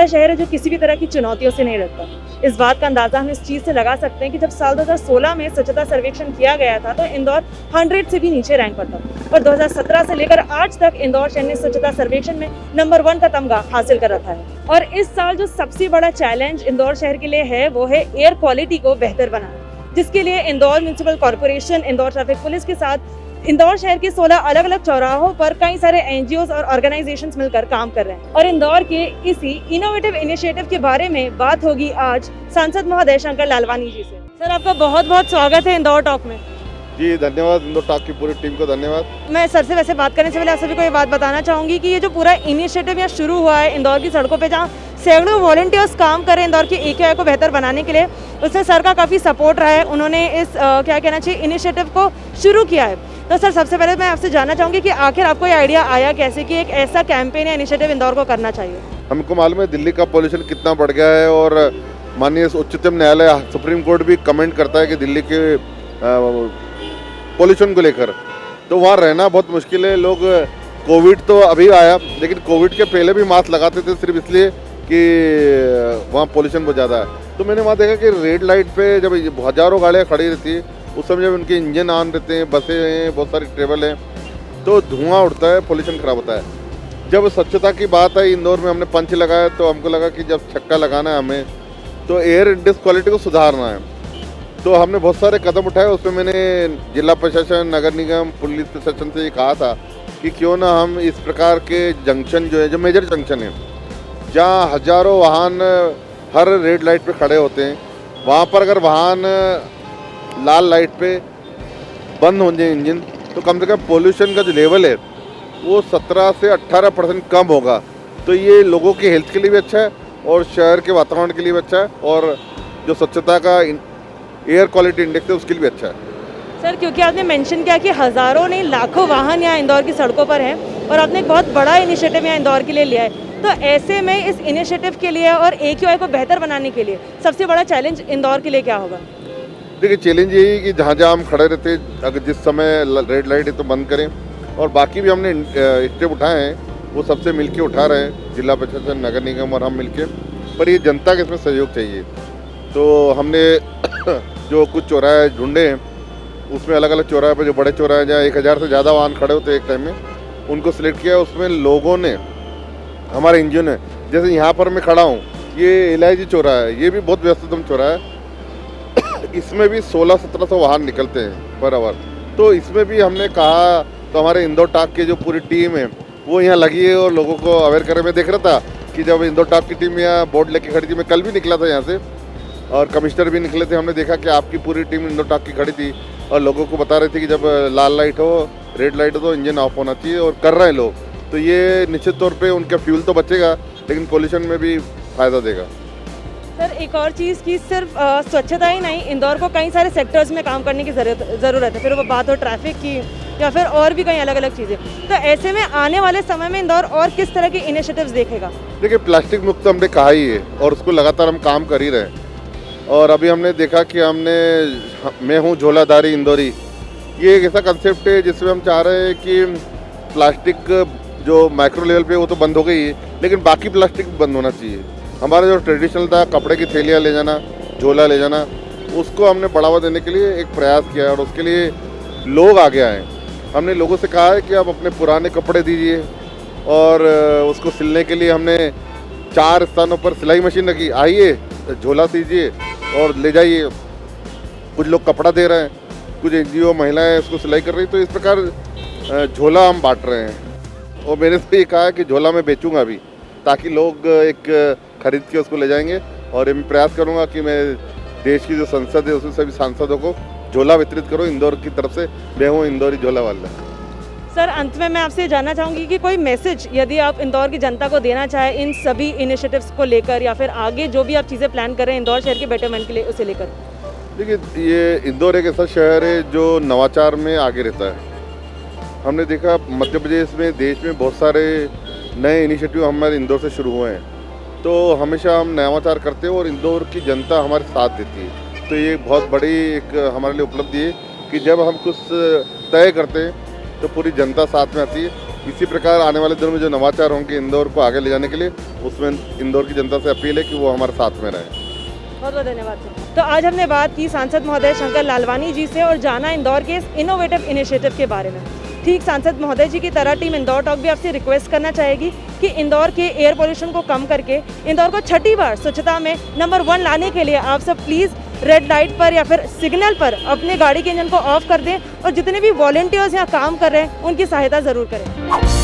शहर है जो किसी भी तरह की चुनौतियों से नहीं डरता। इस बात का अंदाजा हम इस चीज़ से लगा सकते हैं कि जब साल 2016 में स्वच्छता सर्वेक्षण किया गया था तो इंदौर 100 से भी नीचे रैंक पर था और 2017 से लेकर आज तक इंदौर शहर ने स्वच्छता सर्वेक्षण में नंबर 1 का तमगा हासिल कर रखा है। और इस साल जो सबसे बड़ा चैलेंज इंदौर शहर के लिए है वो है एयर क्वालिटी को बेहतर बनाना, जिसके लिए Indore municipal corporation, Indore traffic police के साथ इंदौर शहर के 16 अलग अलग चौराहों पर कई सारे एनजीओज और ऑर्गेनाइजेशंस मिलकर काम कर रहे हैं। और इंदौर के इसी इनोवेटिव इनिशिएटिव के बारे में बात होगी आज सांसद महोदय शंकर लालवानी जी से। सर, आपका बहुत बहुत स्वागत है इंदौर टॉक में। जी धन्यवाद, इंदौर टॉक की पूरी टीम को धन्यवाद। मैं सर से वैसे बात करने से पहले आप सभी को ये बात बताना चाहूँगी कि ये जो पूरा इनिशिएटिव यहाँ शुरू हुआ है इंदौर की सड़कों पे, जहाँ सैकड़ों वॉलंटियर्स काम कर रहे हैं इंदौर की AQI को बेहतर बनाने के लिए, उसमें सर का काफ़ी सपोर्ट रहा है। उन्होंने इस क्या कहना चाहिए इनिशिएटिव को शुरू किया है। तो सर, सबसे पहले मैं आपसे जानना चाहूँगी कि आखिर आपको ये आइडिया आया कैसे कि एक ऐसा कैंपेन या इनिशिएटिव इंदौर को करना चाहिए? हमको मालूम है दिल्ली का पॉल्यूशन कितना बढ़ गया है और माननीय उच्चतम न्यायालय सुप्रीम कोर्ट भी कमेंट करता है कि दिल्ली के पॉल्यूशन को लेकर तो वहाँ रहना बहुत मुश्किल है। लोग कोविड तो अभी आया, लेकिन कोविड के पहले भी मास्क लगाते थे सिर्फ इसलिए कि वहाँ पॉल्यूशन बहुत ज़्यादा है। तो मैंने वहाँ देखा कि रेड लाइट पे जब हज़ारों गाड़ियाँ खड़ी रहती है उस समय जब उनके इंजन ऑन रहते हैं, बसें हैं, बहुत सारी ट्रेवल हैं, तो धुआं उठता है, पॉल्यूशन खराब होता है। जब स्वच्छता की बात आई इंदौर में, हमने पंच लगाया तो हमको लगा कि जब छक्का लगाना है हमें तो एयर इंडेक्स क्वालिटी को सुधारना है। तो हमने बहुत सारे कदम उठाए। उसमें मैंने जिला प्रशासन, नगर निगम, पुलिस प्रशासन से ये कहा था कि क्यों ना हम इस प्रकार के जंक्शन जो है, जो मेजर जंक्शन है जहाँ हज़ारों वाहन हर रेड लाइट पे खड़े होते हैं, वहाँ पर अगर वाहन लाल लाइट पे बंद हो जाए इंजन तो कम से कम पोल्यूशन का जो लेवल है वो 17 से 18% कम होगा। तो ये लोगों की हेल्थ के लिए भी अच्छा है और शहर के वातावरण के लिए भी अच्छा है और जो स्वच्छता का एयर क्वालिटी इंडेक्स है उसके लिए भी अच्छा है। सर, क्योंकि आपने मेंशन किया कि हज़ारों नहीं लाखों वाहन यहाँ इंदौर की सड़कों पर हैं और आपने एक बहुत बड़ा इनिशिएटिव यहाँ इंदौर के लिए लिया है, तो ऐसे में इस इनिशिएटिव के लिए और AQI को बेहतर बनाने के लिए सबसे बड़ा चैलेंज इंदौर के लिए क्या होगा? देखिए, चैलेंज यही है कि जहाँ जहाँ हम खड़े रहते हैं अगर जिस समय रेड लाइट है तो बंद करें, और बाकी भी हमने स्टेप उठाए हैं वो सबसे मिलके उठा रहे हैं, जिला प्रशासन, नगर निगम और हम मिलके। पर ये जनता के इसमें सहयोग चाहिए। तो हमने जो कुछ चौराहे ढूंढे हैं उसमें अलग अलग चौराहे पर जो बड़े चौराहे जहाँ 1000 से ज़्यादा वाहन खड़े होते हैं एक टाइम में, उनको सिलेक्ट किया। उसमें लोगों ने हमारे इंजन है, जैसे यहाँ पर मैं खड़ा हूँ, ये LIG चौराहा है, ये भी बहुत व्यस्ततम चौराहा है। इसमें भी 1600-1700 वाहन निकलते हैं पर आवर। तो इसमें भी हमने कहा, तो हमारे इंदौर टॉक की जो पूरी टीम है वो यहाँ लगी है और लोगों को अवेयर करने में देख रहा था कि जब इंदौर टॉक की टीम यहाँ बोर्ड लेके खड़ी थी, मैं कल भी निकला था यहाँ से और कमिश्नर भी निकले थे, हमने देखा कि आपकी पूरी टीम इंदौर टॉक की खड़ी थी और लोगों को बता रहे थे कि जब लाल लाइट हो, रेड लाइट हो तो इंजन ऑफ होना चाहिए, और कर रहे हैं लोग। तो ये निश्चित तौर पे उनका फ्यूल तो बचेगा लेकिन पोल्यूशन में भी फ़ायदा देगा। सर, एक और चीज़ कि सिर्फ स्वच्छता ही नहीं, इंदौर को कई सारे सेक्टर्स में काम करने की ज़रूरत है, फिर वो बात हो ट्रैफिक की या फिर और भी कई अलग अलग चीज़ें। तो ऐसे में आने वाले समय में इंदौर और किस तरह की इनिशिएटिव्स देखेगा? देखिए, प्लास्टिक मुक्त तो हमने कहा ही है और उसको लगातार हम काम कर ही रहे हैं। और अभी हमने देखा कि मैं हूँ झोलाधारी इंदौरी, ये एक ऐसा कंसेप्ट है जिसमें हम चाह रहे हैं कि प्लास्टिक जो माइक्रो लेवल पे वो तो बंद हो गई है, लेकिन बाकी प्लास्टिक बंद होना चाहिए। हमारा जो ट्रेडिशनल था कपड़े की थैलियाँ ले जाना, झोला ले जाना, उसको हमने बढ़ावा देने के लिए एक प्रयास किया है और उसके लिए लोग आगे आए। हमने लोगों से कहा है कि आप अपने पुराने कपड़े दीजिए और उसको सिलने के लिए हमने 4 स्थानों पर सिलाई मशीन रखी, आइए झोला सीजिए और ले जाइए। कुछ लोग कपड़ा दे रहे हैं, कुछ NGO महिलाएं उसको सिलाई कर रही, तो इस प्रकार झोला हम बांट रहे हैं। और मैंने तो ये कहा है कि झोला मैं बेचूंगा अभी, ताकि लोग एक खरीद के उसको ले जाएंगे। और मैं प्रयास करूंगा कि मैं देश की जो संसद है उसमें सभी सांसदों को झोला वितरित करूं इंदौर की तरफ से। मैं हूँ इंदौरी झोला वाला। सर, अंत में मैं आपसे जानना चाहूँगी कि कोई मैसेज यदि आप इंदौर की जनता को देना चाहें इन सभी इनिशिएटिव्स को लेकर, या फिर आगे जो भी आप चीज़ें प्लान कर रहे हैं इंदौर शहर के बेटरमेंट के लिए, उसे लेकर। देखिए, ये इंदौर एक ऐसा शहर है जो नवाचार में आगे रहता है। हमने देखा मध्य प्रदेश में, देश में बहुत सारे नए इनिशिएटिव हमारे इंदौर से शुरू हुए हैं, तो हमेशा हम नवाचार करते हैं और इंदौर की जनता हमारे साथ देती है। तो ये बहुत बड़ी एक हमारे लिए उपलब्धि है कि जब हम कुछ तय करते हैं तो पूरी जनता साथ में आती है। इसी प्रकार आने वाले दिनों में जो नवाचार होंगे इंदौर को आगे ले जाने के लिए, उसमें इंदौर की जनता से अपील है कि वो हमारे साथ में रहें। बहुत बहुत धन्यवाद सर। तो आज हमने बात की सांसद महोदय शंकर लालवानी जी से और जाना इंदौर के इस इनोवेटिव इनिशिएटिव के बारे में। ठीक सांसद महोदय जी की तरह टीम इंदौर टॉक भी आपसे रिक्वेस्ट करना चाहेगी कि इंदौर के एयर पोल्यूशन को कम करके इंदौर को छठी बार स्वच्छता में नंबर 1 लाने के लिए आप सब प्लीज़ रेड लाइट पर या फिर सिग्नल पर अपने गाड़ी के इंजन को ऑफ कर दें और जितने भी वॉलंटियर्स यहाँ काम कर रहे हैं उनकी सहायता ज़रूर करें।